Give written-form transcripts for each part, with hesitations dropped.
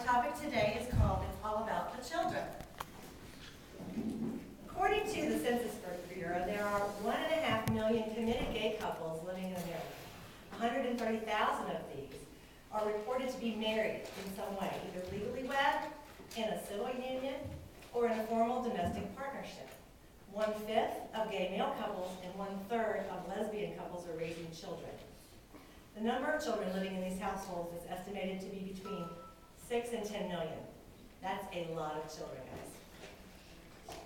topic today is called It's All About the Children. According to the Census Bureau, there are 1.5 million committed gay couples living in America. 130,000 of these are reported to be married in some way, either legally wed, in a civil union, or in a formal domestic partnership. 1/5 of gay male couples and 1/3 of lesbian couples are raising children. The number of children living in these households is estimated to be between 6 and 10 million. That's a lot of children, guys.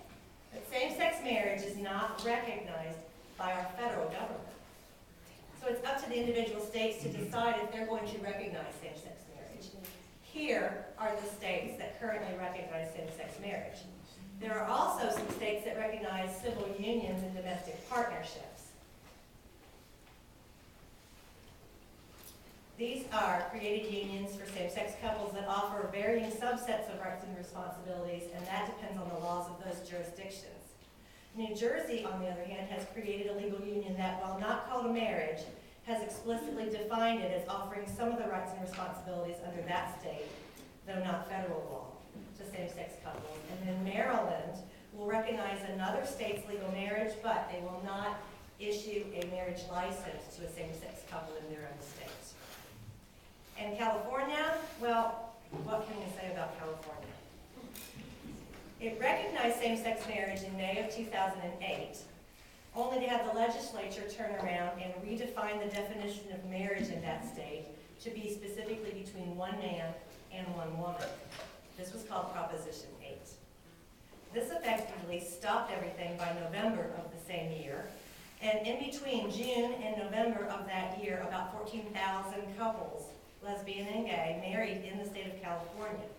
But same-sex marriage is not recognized by our federal government. So it's up to the individual states to decide if they're going to recognize same-sex marriage. Here are the states that currently recognize same-sex marriage. There are also some states that recognize civil unions and domestic partnerships. These are created unions for same-sex couples that offer varying subsets of rights and responsibilities, and that depends on the laws of those jurisdictions. New Jersey, on the other hand, has created a legal union that, while not called a marriage, has explicitly defined it as offering some of the rights and responsibilities under that state, though not federal law, to same-sex couples. And then Maryland will recognize another state's legal marriage, but they will not issue a marriage license to a same-sex couple in their own state. And California, well, what can we say about California? It recognized same-sex marriage in May of 2008, only to have the legislature turn around and redefine the definition of marriage in that state to be specifically between one man and one woman. This was called Proposition 8. This effectively stopped everything by November of the same year, and in between June and November of that year, about 14,000 couples, lesbian and gay, married in the state of California.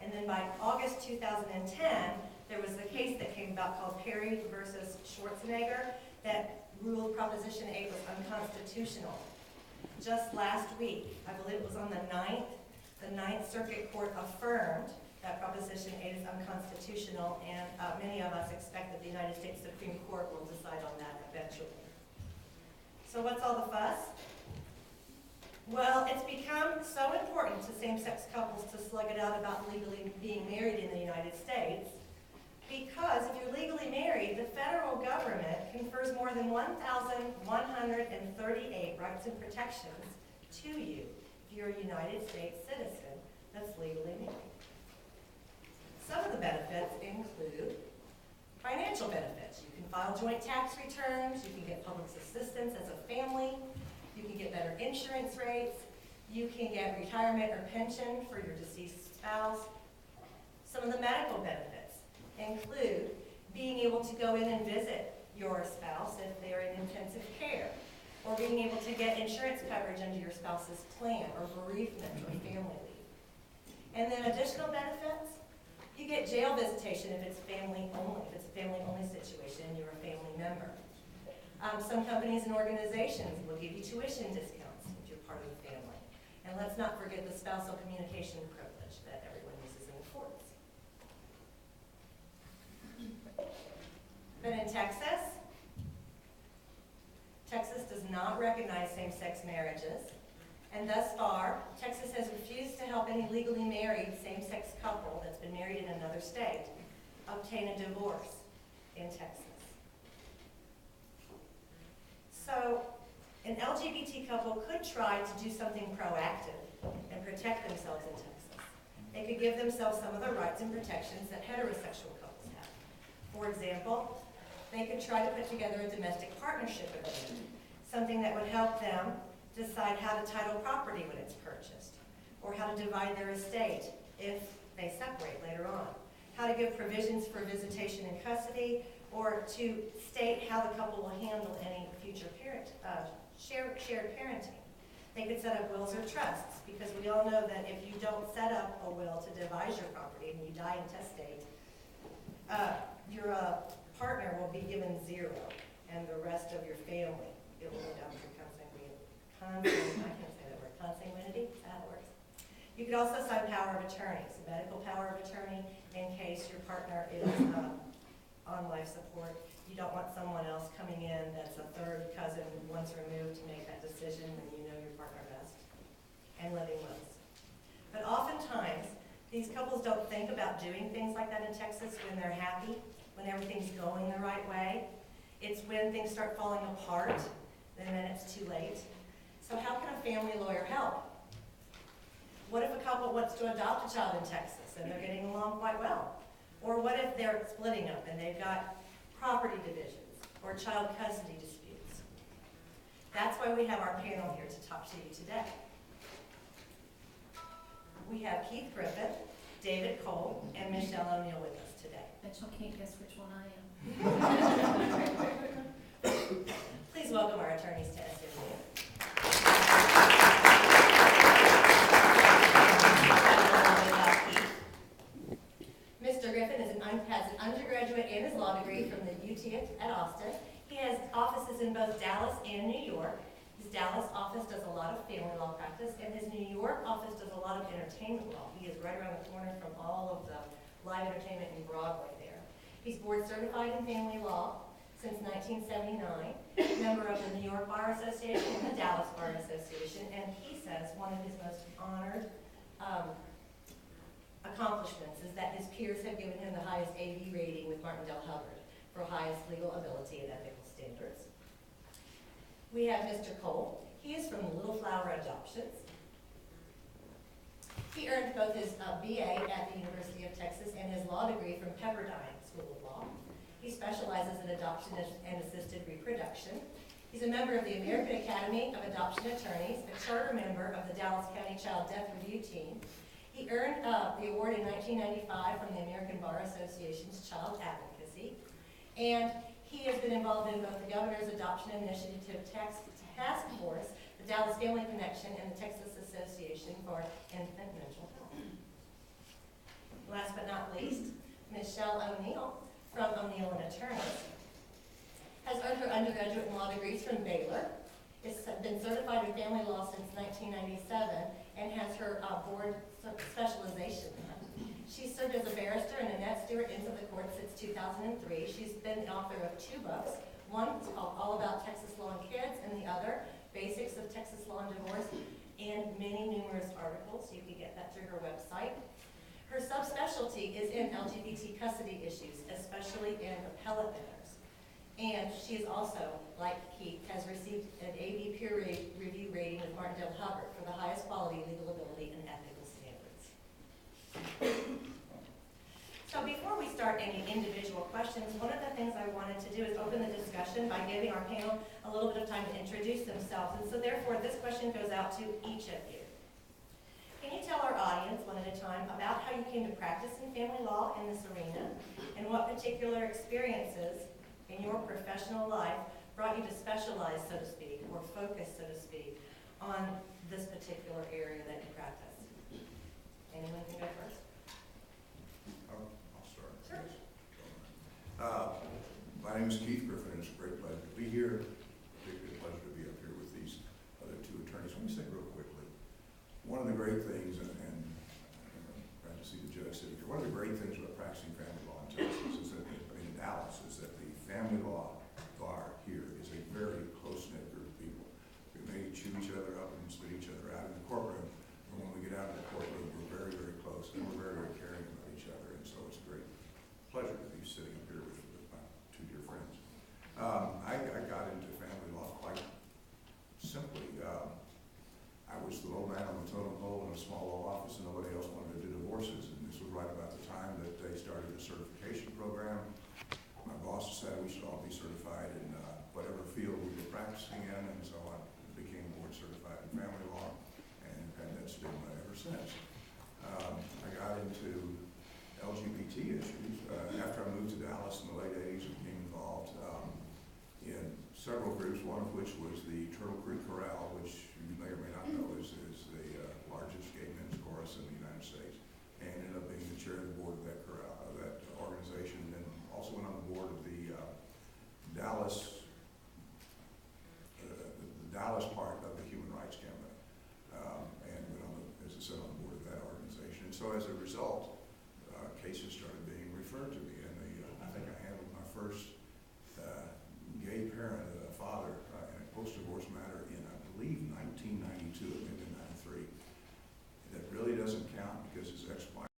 And then by August 2010, there was the case that came about called Perry versus Schwarzenegger that ruled Proposition 8 was unconstitutional. Just last week, I believe it was on the 9th Circuit Court affirmed that Proposition 8 is unconstitutional, and many of us expect that the United States Supreme Court will decide on that eventually. So what's all the fuss? Well, it's become so important to same-sex couples to slug it out about legally being married in the United States because if you're legally married, the federal government confers more than 1,138 rights and protections to you if you're a United States citizen that's legally married. Some of the benefits include financial benefits. You can file joint tax returns, you can get public assistance as a family, you can get better insurance rates, you can get retirement or pension for your deceased spouse. Some of the medical benefits include being able to go in and visit your spouse if they're in intensive care, or being able to get insurance coverage under your spouse's plan, or bereavement, or family leave. And then additional benefits, you get jail visitation if it's family only, if it's a family only situation and you're a family member. Some companies and organizations will give you tuition discounts if you're part of the family. And let's not forget the spousal communication privilege that everyone uses in the courts. But in Texas does not recognize same-sex marriages. And thus far, Texas has refused to help any legally married same-sex couple that's been married in another state obtain a divorce in Texas. So an LGBT couple could try to do something proactive and protect themselves in Texas. They could give themselves some of the rights and protections that heterosexual couples have. For example, they could try to put together a domestic partnership agreement, something that would help them decide how to title property when it's purchased, or how to divide their estate if they separate later on, how to give provisions for visitation and custody, or to state how the couple will handle any future shared parenting. They could set up wills or trusts, because we all know that if you don't set up a will to devise your property and you die intestate, your partner will be given 0, and the rest of your family, it will go down through consanguinity, is that how it works? You could also sign power of attorney, so medical power of attorney in case your partner is on life support. You don't want someone else coming in that's a third cousin once removed to make that decision when you know your partner best, and living wills. But oftentimes, These couples don't think about doing things like that in Texas when they're happy, when everything's going the right way. It's when things start falling apart, and then it's too late. So how can a family lawyer help? What if a couple wants to adopt a child in Texas and they're getting along quite well? Or what if they're splitting up and they've got property divisions or child custody disputes? That's why we have our panel here to talk to you today. We have Keith Griffin, David Cole, and Michelle O'Neill with us today. Bet y'all can't guess which one I am. Please welcome our attorneys to SMU. Mr. Griffin has an undergraduate and his law degree from the UT at Austin. He has offices in both Dallas and New York. His Dallas office does a lot of family law practice, and his New York office does a lot of entertainment law. He is right around the corner from all of the live entertainment in Broadway there. He's board certified in family law since 1979, member of the New York Bar Association and the Dallas Bar Association, and he says one of his most honored accomplishments is that his peers have given him the highest AV rating with Martindale Hubbard for highest legal ability and ethical standards. We have Mr. Cole. He is from Little Flower Adoptions. He earned both his BA at the University of Texas and his law degree from Pepperdine School of Law. He specializes in adoption and assisted reproduction. He's a member of the American Academy of Adoption Attorneys, a charter member of the Dallas County Child Death Review Team. He earned the award in 1995 from the American Bar Association's Child Advocacy. And he has been involved in both the Governor's Adoption Initiative Task Force, the Dallas Family Connection, and the Texas Association for Infant Mental Health. Last but not least, Michelle O'Neill from O'Neill & Attorneys has earned her undergraduate and law degrees from Baylor, has been certified in family law since 1997, and has her board specialization. She's served as a barrister and Annette Stewart into the court since 2003. She's been the author of 2 books. One is called All About Texas Law and Kids, and the other, Basics of Texas Law and Divorce, and many numerous articles. You can get that through her website. Her subspecialty is in LGBT custody issues, especially in appellate matters. And she is also, like Keith, has received an AV peer review rating with Martindale Hubbard for the highest quality legal ability and ethical standards. So before we start any individual questions, one of the things I wanted to do is open the discussion by giving our panel a little bit of time to introduce themselves. And so therefore, this question goes out to each of you. Can you tell our audience, one at a time, about how you came to practice in family law in this arena, and what particular experiences in your professional life brought you to specialize, so to speak, or focus, so to speak, on this particular area that you practice? Anyone can go first? I'll start. Sure. My name is Keith Griffin. It's a great pleasure to be here. Particularly a pleasure to be up here with these other 2 attorneys. Let me say real quickly, one of the great things, and I'm glad to see the judge sitting here, one of the great things about practicing family law in Texas is that, in Dallas, is that the family law bar here is a very close-knit group of people. We may chew each other up and spit each other out in the courtroom, but when we get out of the courtroom, we're very, very close, and we're very, very caring about each other, and so it's a great pleasure to be sitting up here with my 2 dear friends. I got into family law quite simply. I was the low man on the totem pole in a small law office, and nobody else wanted to do divorces, and this was right about the time that they started a certification program. My boss said we should all be certified in whatever field we were practicing in, and so I became board certified in family law, and that's been ever since. I got into LGBT issues after I moved to Dallas in the late 80s and became involved in several groups, one of which was the Turtle Creek Chorale, which you may or may not know is the largest gay men's chorus in the United States, and ended up being the chair of the board of that chorale, that organization, and also went on the board of the Dallas part of the Human Rights Campaign, and went on as I said, on the board of that organization. And so as a result, cases started being referred to me, and I think I handled my first gay parent, father, in a post-divorce matter in, I believe, 1992. It